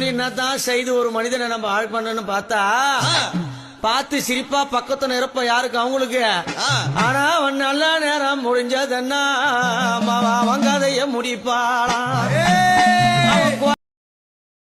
என்னதான் செய்து ஒரு மனிதனை நம்ம ஆள் பண்ணு பார்த்தா பார்த்து சிரிப்பா பக்கத்து நிரப்ப யாருக்கு அவங்களுக்கு. ஆனா அவன் நல்ல நேரம் முடிஞ்சதுன்னா அவன் கதைய முடிப்பாளா.